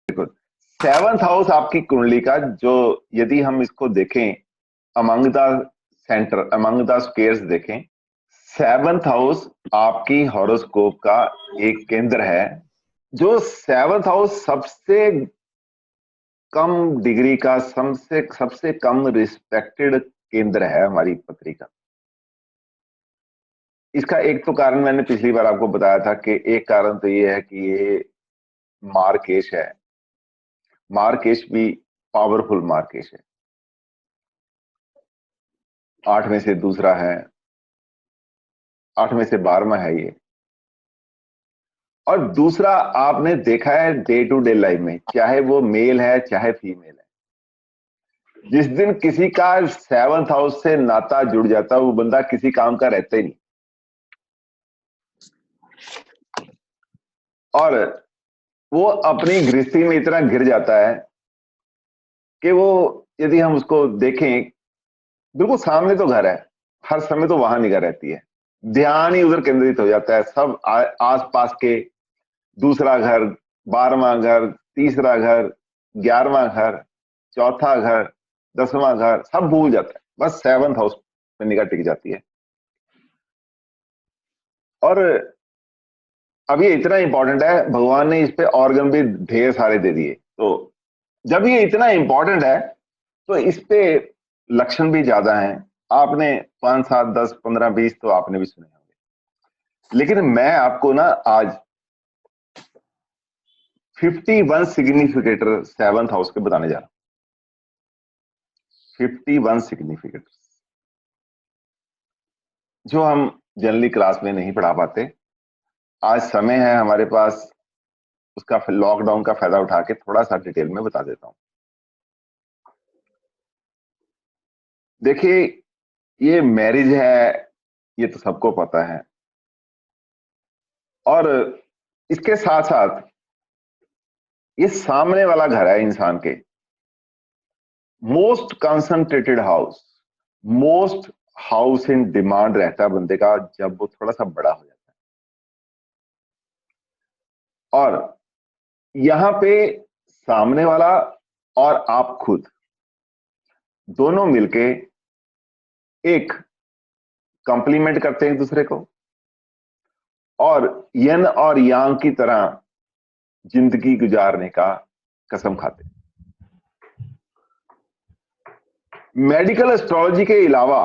देखो, seventh house आपकी कुंडली का, जो यदि हम इसको देखें among the centre, among the squares देखें, सेवंथ हाउस आपकी हॉरोस्कोप का एक केंद्र है। जो सेवंथ हाउस सबसे कम डिग्री का, सबसे सबसे कम रिस्पेक्टेड केंद्र है हमारी पत्री का। इसका एक तो कारण मैंने पिछली बार आपको बताया था कि एक कारण तो ये है कि ये मार्केश है। मार्केश भी पावरफुल मार्केश है, 8 में से दूसरा है, 8 में से 12वां है ये। और दूसरा, आपने देखा है डे टू डे लाइफ में, चाहे वो मेल है चाहे फीमेल है, जिस दिन किसी का सेवंथ हाउस से नाता जुड़ जाता है वो बंदा किसी काम का रहता ही नहीं। और वो अपनी गृहस्थी में इतना गिर जाता है कि वो, यदि हम उसको देखें, बिल्कुल सामने तो घर है, हर समय तो वहां निगाह रहती है, ध्यान ही उधर केंद्रित हो जाता है। सब आस पास के, दूसरा घर, 12वां घर, तीसरा घर, 11वां घर, चौथा घर, 10वां घर, सब भूल जाता है, बस सेवंथ हाउस में निगाह टिक जाती है। और अब ये इतना इंपॉर्टेंट है, भगवान ने इस पे ऑर्गन भी ढेर सारे दे दिए। तो जब ये इतना इंपॉर्टेंट है तो इस पे लक्षण भी ज्यादा हैं। आपने 5, 7, 10, 15, 20 तो आपने भी सुने होंगे, लेकिन मैं आपको ना आज 51 सिग्निफिकेटर सेवंथ हाउस के बताने जा रहा हूं। 51 सिग्निफिकेटर जो हम जनरली क्लास में नहीं पढ़ा पाते। आज समय है हमारे पास, उसका लॉकडाउन का फायदा उठा के थोड़ा सा डिटेल में बता देता हूं। देखिए, ये मैरिज है, ये तो सबको पता है। और इसके साथ साथ ये सामने वाला घर है इंसान के, most concentrated house, most house in demand रहता है बंदे का जब वो थोड़ा सा बड़ा हो जाता है। और यहां पे सामने वाला और आप खुद दोनों मिलके एक कंप्लीमेंट करते हैं एक दूसरे को, और यन और यांग की तरह जिंदगी गुजारने का कसम खाते हैं। मेडिकल एस्ट्रोलॉजी के अलावा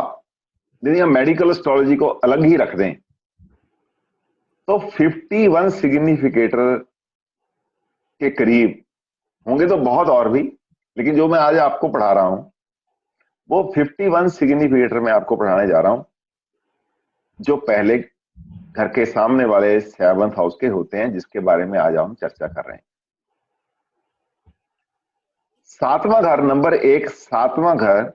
यदि हम मेडिकल एस्ट्रोलॉजी को अलग ही रख दें तो 51 सिग्निफिकेटर के करीब होंगे, तो बहुत और भी, लेकिन जो मैं आज आपको पढ़ा रहा हूं वो 51 सिग्निफिकेटर में आपको पढ़ाने जा रहा हूं, जो पहले घर के सामने वाले सेवंथ हाउस के होते हैं, जिसके बारे में आज हम चर्चा कर रहे हैं। 7वां घर, नंबर 1, 7वां घर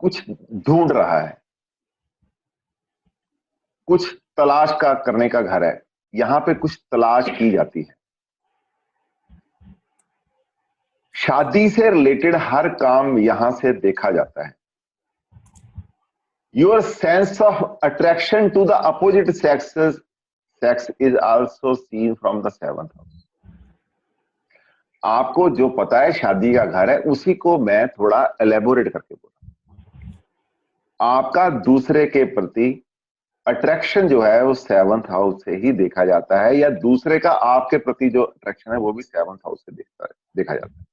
कुछ ढूंढ रहा है, कुछ तलाश का करने का घर है। यहां पे कुछ तलाश की जाती है। शादी से रिलेटेड हर काम यहां से देखा जाता है। Your sense of attraction to the opposite sex is also seen from the seventh house. आपको जो पता है शादी का घर है, उसी को मैं थोड़ा एलेबोरेट करके बोला। आपका दूसरे के प्रति अट्रैक्शन जो है वो सेवंथ हाउस से ही देखा जाता है, या दूसरे का आपके प्रति जो अट्रैक्शन है वो भी सेवंथ हाउस से देखा जाता है।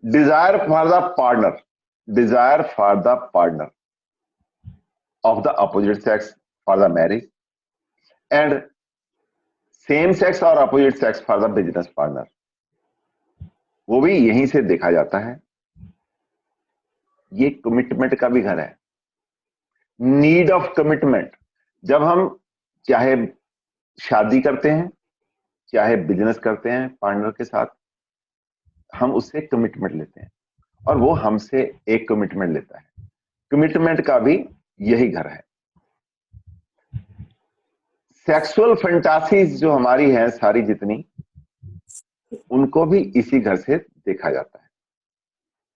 Desire for the partner, desire for the partner of the opposite sex for the marriage, and same sex और opposite sex for the business partner, वो भी यहीं से देखा जाता है। ये कमिटमेंट का भी घर है, नीड ऑफ कमिटमेंट। जब हम चाहे शादी करते हैं चाहे बिजनेस करते हैं पार्टनर के साथ, हम उससे कमिटमेंट लेते हैं और वो हमसे एक कमिटमेंट लेता है। कमिटमेंट का भी यही घर है। सेक्सुअल फैंटासीज जो हमारी हैं सारी जितनी, उनको भी इसी घर से देखा जाता है।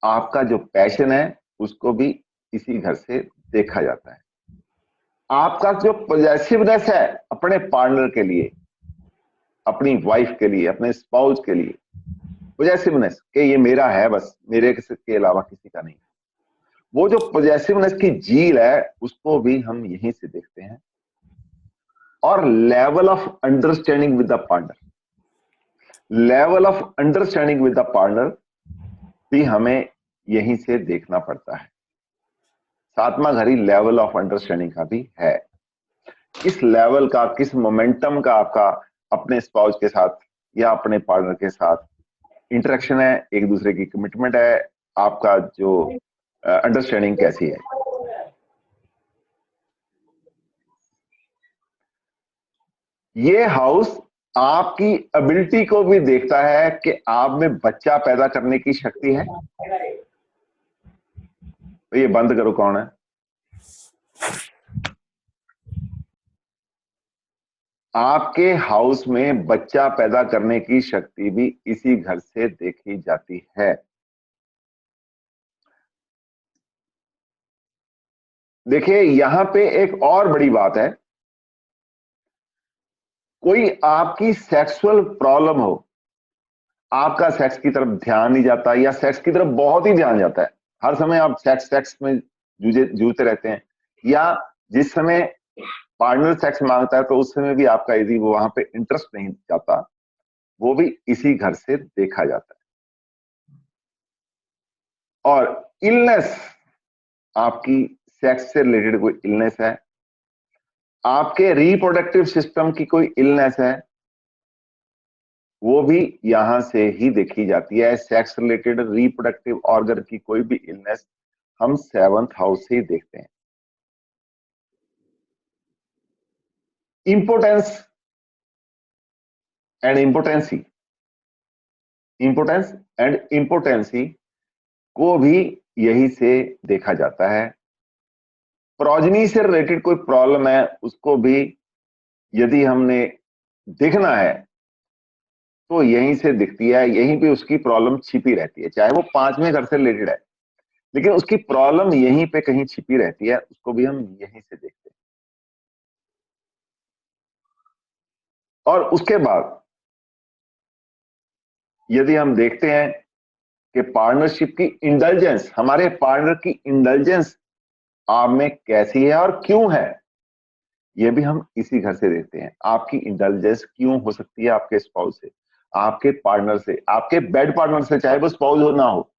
आपका जो पैशन है उसको भी इसी घर से देखा जाता है। आपका जो पॉजेसिवनेस है अपने पार्टनर के लिए, अपनी वाइफ के लिए, अपने स्पाउस के लिए, पॉजेसिवनेस कि ये मेरा है, बस मेरे के अलावा किसी का नहीं। वो जो पॉजेसिवनेस की झील है उसको भी हम यहीं से देखते हैं। और level of understanding with the partner, level of understanding with the partner भी हमें यहीं से देखना पड़ता है। सातवां घर ही लेवल ऑफ अंडरस्टैंडिंग का भी है। किस लेवल का, किस मोमेंटम का आपका अपने स्पाउस के साथ या अपने पार्टनर के साथ इंटरेक्शन है, एक दूसरे की कमिटमेंट है, आपका जो अंडरस्टैंडिंग कैसी है। ये हाउस आपकी एबिलिटी को भी देखता है कि आप में बच्चा पैदा करने की शक्ति है। तो ये बंद करो, कौन है? आपके हाउस में बच्चा पैदा करने की शक्ति भी इसी घर से देखी जाती है। देखिए यहां पे एक और बड़ी बात है, कोई आपकी सेक्सुअल प्रॉब्लम हो, आपका सेक्स की तरफ ध्यान नहीं जाता या सेक्स की तरफ बहुत ही ध्यान जाता है, हर समय आप सेक्स में जूझते रहते हैं, या जिस समय पार्टनर सेक्स मांगता है तो उस समय भी आपका यदि वो वहां पे इंटरेस्ट नहीं जाता, वो भी इसी घर से देखा जाता है। और इलनेस, आपकी सेक्स से रिलेटेड कोई इलनेस है, आपके रिप्रोडक्टिव सिस्टम की कोई इलनेस है, वो भी यहां से ही देखी जाती है। सेक्स रिलेटेड रिप्रोडक्टिव ऑर्गन की कोई भी इलनेस हम 7th हाउस से ही देखते हैं। Importance and impotency, importance and impotency को भी यही से देखा जाता है। प्रोजनी से रिलेटेड कोई प्रॉब्लम है, उसको भी यदि हमने देखना है तो यहीं से दिखती है, यहीं पे उसकी प्रॉब्लम छिपी रहती है। चाहे वो 5वें घर से रिलेटेड है, लेकिन उसकी प्रॉब्लम यहीं पे कहीं छिपी रहती है, उसको भी हम यहीं से देखते हैं। और उसके बाद यदि हम देखते हैं कि पार्टनरशिप की इंडल्जेंस, हमारे पार्टनर की इंडल्जेंस आप में कैसी है और क्यों है, ये भी हम इसी घर से देखते हैं। आपकी इंटेलिजेंस क्यों हो सकती है आपके स्पाउस से, आपके पार्टनर से, आपके बेड पार्टनर से, चाहे वो स्पाउस हो ना हो,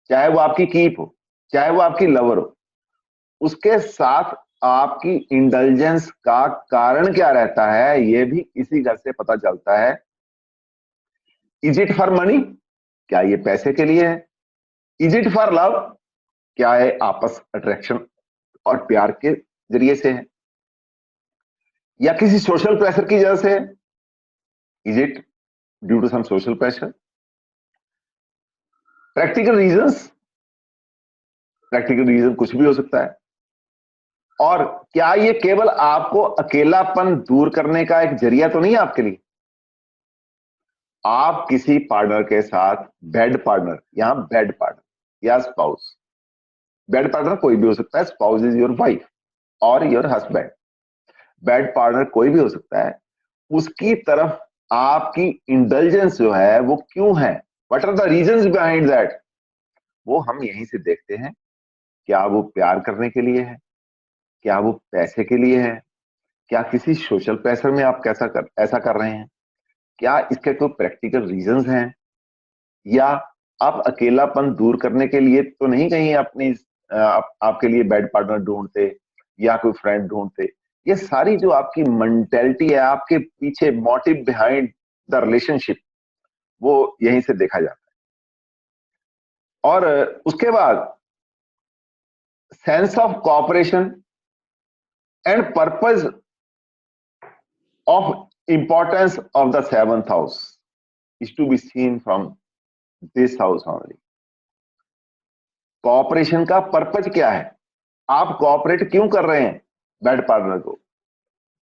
चाहे वो आपकी कीप हो, चाहे वो आपकी लवर हो, उसके साथ आपकी इंटेलिजेंस का कारण क्या रहता है, ये भी इसी घर से पता चलता है। इज इट फॉर मनी, क्या ये पैसे के लिए है? इज इट फॉर लव, क्या है आपस अट्रैक्शन और प्यार के जरिए से है, या किसी सोशल प्रेशर की वजह से? Is it due to some social pressure? Practical reasons, practical reason कुछ भी हो सकता है। और क्या ये केवल आपको अकेलापन दूर करने का एक जरिया तो नहीं है आपके लिए? आप किसी पार्टनर के साथ, बेड पार्टनर, यहां बेड पार्टनर या स्पाउस, बेड पार्टनर कोई भी हो सकता है, स्पाउस इज योर वाइफ और योर हस्बैंड, बेड पार्टनर कोई भी हो सकता है, उसकी तरफ आपकी इंटेलिजेंस जो है वो क्यों है, what are the reasons behind that, वो हम यहीं से देखते हैं। क्या वो प्यार करने के लिए है, क्या वो पैसे के लिए है, क्या किसी सोशल प्रेशर में आप ऐसा कर रहे हैं, क्या इसके कोई प्रैक्टिकल रीजंस हैं, या आप अकेलापन दूर करने के लिए तो नहीं कहीं अपनी आपके लिए बेड पार्टनर ढूंढते या कोई फ्रेंड ढूंढते? ये सारी जो आपकी मेंटेलिटी है, आपके पीछे मोटिव बिहाइंड द रिलेशनशिप, वो यहीं से देखा जाता है। और उसके बाद sense of cooperation and purpose of importance of the 7th house is to be seen from this house only. Cooperation का पर्पज क्या है, आप कोऑपरेट क्यों कर रहे हैं बेड पार्टनर को,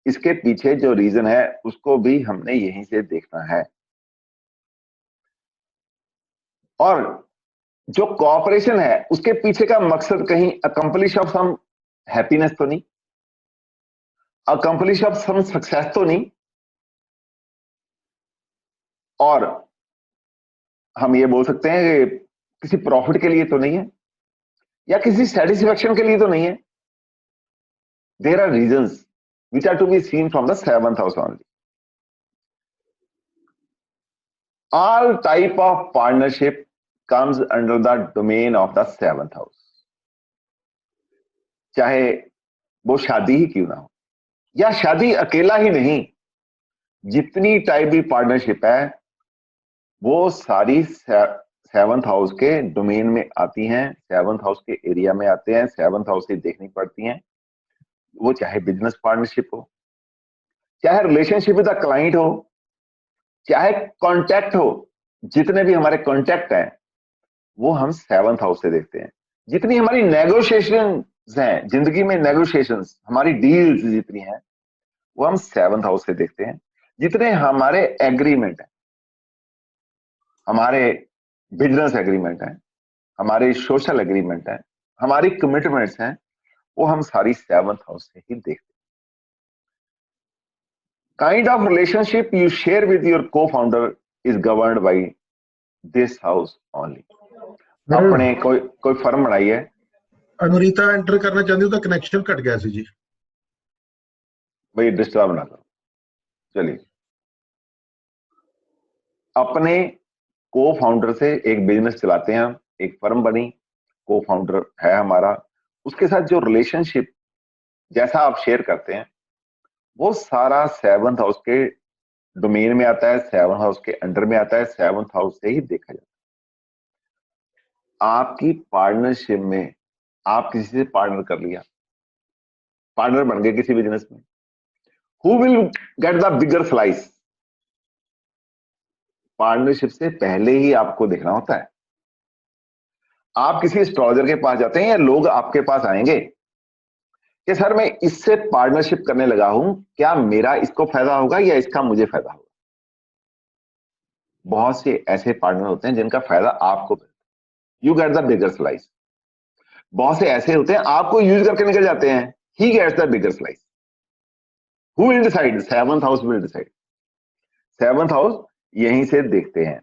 इसके पीछे जो रीजन है उसको भी हमने यहीं से देखना है। और जो कोऑपरेशन है उसके पीछे का मकसद कहीं अकम्पलिश ऑफ सम हैप्पीनेस तो नहीं, अकम्पलिश ऑफ सम सक्सेस तो नहीं, और हम ये बोल सकते हैं कि किसी प्रॉफिट के लिए तो नहीं है या किसी सेटिस्फेक्शन के लिए तो नहीं है. There are reasons which are to be seen from the seventh house only. All type of partnership comes under the domain of the seventh house. चाहे वो शादी ही क्यों ना हो या शादी अकेला ही नहीं, जितनी टाइप की पार्टनरशिप है वो सारी सेवंथ हाउस के डोमेन में आती हैं, सेवंथ हाउस के एरिया में आते हैं, सेवंथ हाउस से देखनी पड़ती हैं. वो चाहे बिजनेस पार्टनरशिप हो, चाहे रिलेशनशिप विद द क्लाइंट हो, चाहे कॉन्टैक्ट हो. जितने भी हमारे कॉन्टैक्ट हैं वो हम सेवंथ हाउस से देखते हैं. जितनी हमारी नेगोशिएशन हैं, जिंदगी में नेगोशिएशन, हमारी डील्स जितनी हैं वो हम सेवंथ हाउस से देखते हैं. जितने हमारे एग्रीमेंट है, हमारे बिजनेस एग्रीमेंट है, हमारे सोशल एग्रीमेंट है, हमारी कमिटमेंट्स हैं, वो हम सारी सेवंथ हाउस से ही देखते हैं. Kind of relationship you share with your co founder is governed by this house only. अपने कोई फर्म बनाई है, अनुरीता एंटर करना चाहती हूँ तो कनेक्शन कट गया सी जी. भाई डिस्टर्ब ना करो. चलिए, अपने को फाउंडर से एक बिजनेस चलाते हैं हम, एक फर्म बनी, को फाउंडर है हमारा, उसके साथ जो रिलेशनशिप जैसा आप शेयर करते हैं वो सारा सेवंथ हाउस के डोमेन में आता है, सेवंथ हाउस के अंडर में आता है, सेवंथ हाउस से ही देखा जाता है. आपकी पार्टनरशिप में आप किसी से पार्टनर कर लिया, पार्टनर बन गए किसी बिजनेस में, who will get the bigger slice. Partnership से पहले ही आपको देखना होता है. आप किसी एस्ट्रोलॉजर के पास जाते हैं या लोग आपके पास आएंगे कि सर मैं इससे पार्टनरशिप करने लगा हूं, क्या मेरा इसको फायदा होगा या इसका मुझे फायदा होगा. बहुत से ऐसे पार्टनर होते हैं जिनका फायदा आपको, you get the bigger slice. बहुत से ऐसे होते हैं आपको यूज करके निकल जाते हैं, he gets the bigger slice. Who will decide? Seventh house will decide. Seventh house यहीं से देखते हैं.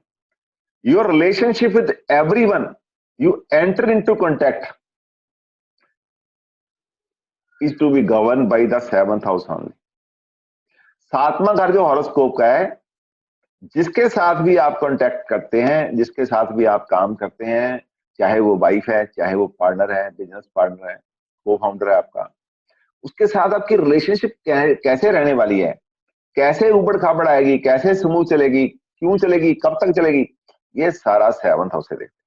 Your relationship with everyone you enter into contact is to be governed by the seventh house only. सातवां घर जो horoscope का है, जिसके साथ भी आप कांटेक्ट करते हैं, जिसके साथ भी आप काम करते हैं, चाहे वो वाइफ है, चाहे वो पार्टनर है, बिजनेस पार्टनर है, को फाउंडर है आपका, उसके साथ आपकी रिलेशनशिप कैसे रहने वाली है, कैसे उबड़ खाबड़ आएगी, कैसे स्मूथ चलेगी, क्यों चलेगी, कब तक चलेगी, ये सारा सेवंथ हाउस से देखते हैं.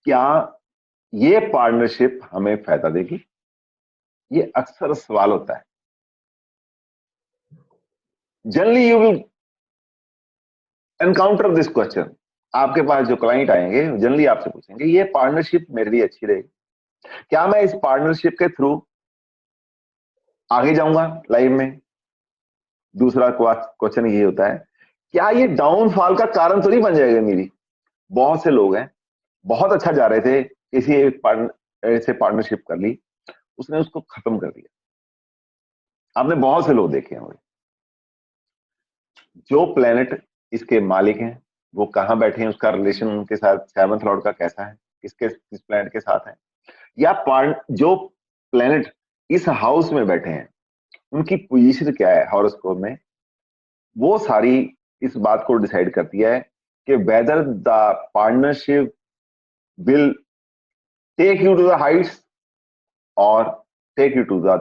क्या ये पार्टनरशिप हमें फायदा देगी? ये अक्सर सवाल होता है. Generally you will encounter this question. आपके पास जो क्लाइंट आएंगे जनरली आपसे पूछेंगे ये पार्टनरशिप मेरे लिए अच्छी रहेगी, क्या मैं इस पार्टनरशिप के थ्रू आगे जाऊंगा लाइफ में. दूसरा क्वेश्चन ये होता है, क्या ये डाउनफॉल का कारण तो नहीं बन जाएगा मेरी. बहुत से लोग हैं, बहुत अच्छा जा रहे थे, किसी एक पार्टनर से पार्टनरशिप कर ली, उसने उसको खत्म कर दिया. आपने बहुत से लोग देखे होंगे. जो प्लेनेट इसके मालिक हैं वो कहां बैठे हैं, उसका रिलेशन उनके साथ सेवंथ लॉर्ड का कैसा है, किस प्लेनेट के साथ है, या जो प्लेनेट इस हाउस में बैठे हैं उनकी पोजीशन क्या है हॉरोस्कोप में, वो सारी इस बात को डिसाइड करती है कि whether the partnership will take you to the heights और take you to the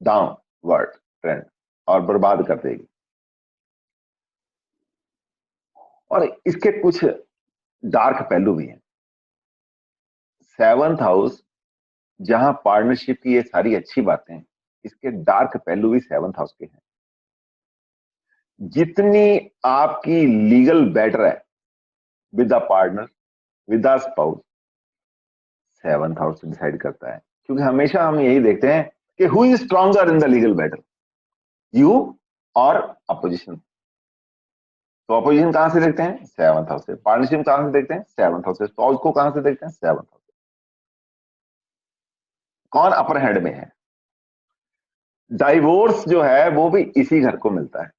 downward trend और बर्बाद कर देगी. और इसके कुछ डार्क पहलू भी हैं. सेवंथ हाउस जहां पार्टनरशिप की ये सारी अच्छी बातें, इसके डार्क पहलू भी सेवंथ हाउस के हैं. जितनी आपकी लीगल बेटर है with the partner, with the spouse, seventh house decide करता है. क्योंकि हमेशा हम यही देखते हैं कि who is stronger in the legal battle, you और अपोजिशन. तो अपोजिशन कहां से देखते हैं? सेवंथ हाउस से. पार्टनरशिप कहां से देखते हैं? सेवंथ हाउस से. स्पाउस को कहां से देखते हैं? सेवंथ हाउस से. कौन अपर हैंड में है? डाइवोर्स जो है वो भी इसी घर को मिलता है.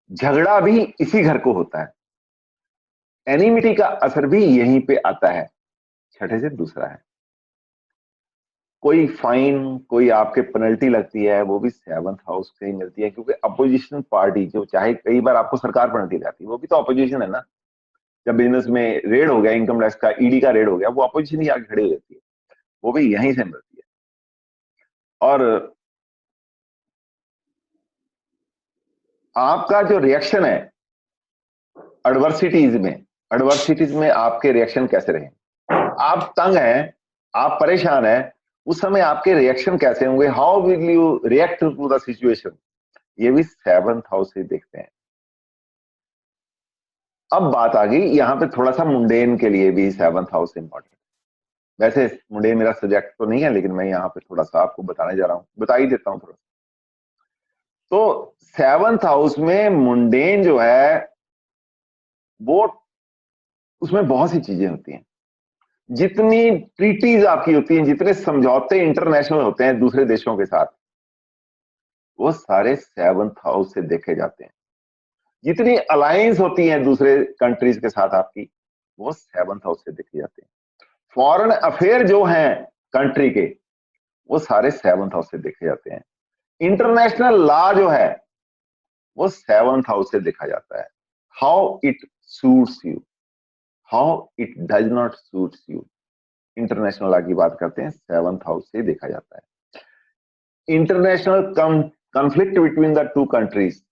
झगड़ा भी इसी घर को होता है, एनिमिटी का असर भी यहीं पे आता है। छठे से दूसरा है, कोई फाइन, कोई आपके पेनल्टी लगती है, वो भी 7th हाउस से ही मिलती है, क्योंकि अपोजिशन पार्टी जो चाहे, कई बार आपको सरकार पेनल्टी लगाती है, वो भी तो अपोजिशन है ना। जब बिजनेस में रेड हो गया, इनकम टैक्स का, ईडी का रेड हो गया, वो अपोजिशन ही आगे खड़ी हो जाती है, वो भी यहीं से मिलती है। और आपका जो रिएक्शन है एडवर्सिटीज में आपके रिएक्शन कैसे रहे, आप तंग हैं, आप परेशान हैं, उस समय आपके रिएक्शन कैसे होंगे, how will you react to the situation, ये भी 7th हाउस से देखते हैं। अब बात आ गई यहां पे थोड़ा सा मुंडेन के लिए भी 7th हाउस इंपॉर्टेंट। वैसे मुंडेन मेरा सब्जेक्ट तो नहीं है, लेकिन मैं यहाँ पे थोड़ा सा आपको बताने जा रहा हूं, बता ही देता हूं थोड़ा। तो 7th हाउस में मुंडेन जो है वो, उसमें बहुत सी चीजें होती हैं, जितनी ट्रीटीज आपकी होती हैं, जितने समझौते इंटरनेशनल होते हैं दूसरे देशों के साथ, वो सारे 7th हाउस से देखे जाते हैं। जितनी अलायंस होती हैं दूसरे कंट्रीज के साथ आपकी, वो 7th हाउस से देखे जाते हैं। फॉरेन अफेयर जो हैं कंट्री के, वो सारे 7th हाउस से देखे जाते हैं। इंटरनेशनल लॉ जो है वो 7th हाउस से देखा जाता है। How it suits you, how it does not suits you, international law की बात करते हैं, 7th हाउस से देखा जाता है। International conflict between the two countries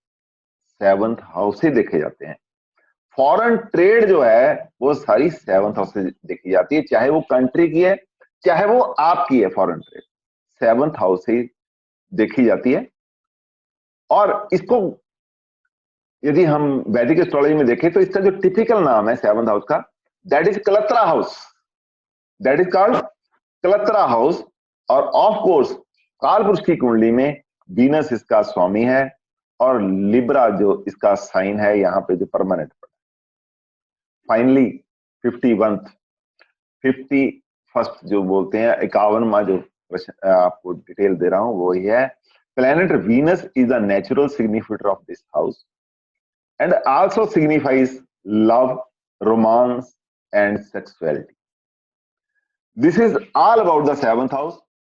7th house से देखे जाते हैं। फॉरेन ट्रेड जो है वो सारी 7th हाउस से देखी जाती है, चाहे वो कंट्री की है, चाहे वो आपकी है, फॉरेन ट्रेड 7th हाउस से देखी जाती है। और इसको यदि हम वैदिक एस्ट्रोलॉजी में देखें तो इसका जो टिपिकल नाम है 7th हाउस का, दैट इज कलत्रा हाउस, दैट इज कॉल्ड कलत्रा हाउस। और ऑफ कोर्स कालपुरुष की कुंडली में वीनस इसका स्वामी है, और लिब्रा जो इसका साइन है यहाँ पे जो परमानेंट। फाइनली 51st जो बोलते हैं, 51वां जो आपको डिटेल दे रहा हूं वो ही है, planet Venus is the natural significator of this house and also signifies love, romance, and sexuality. This is all about the 7th house.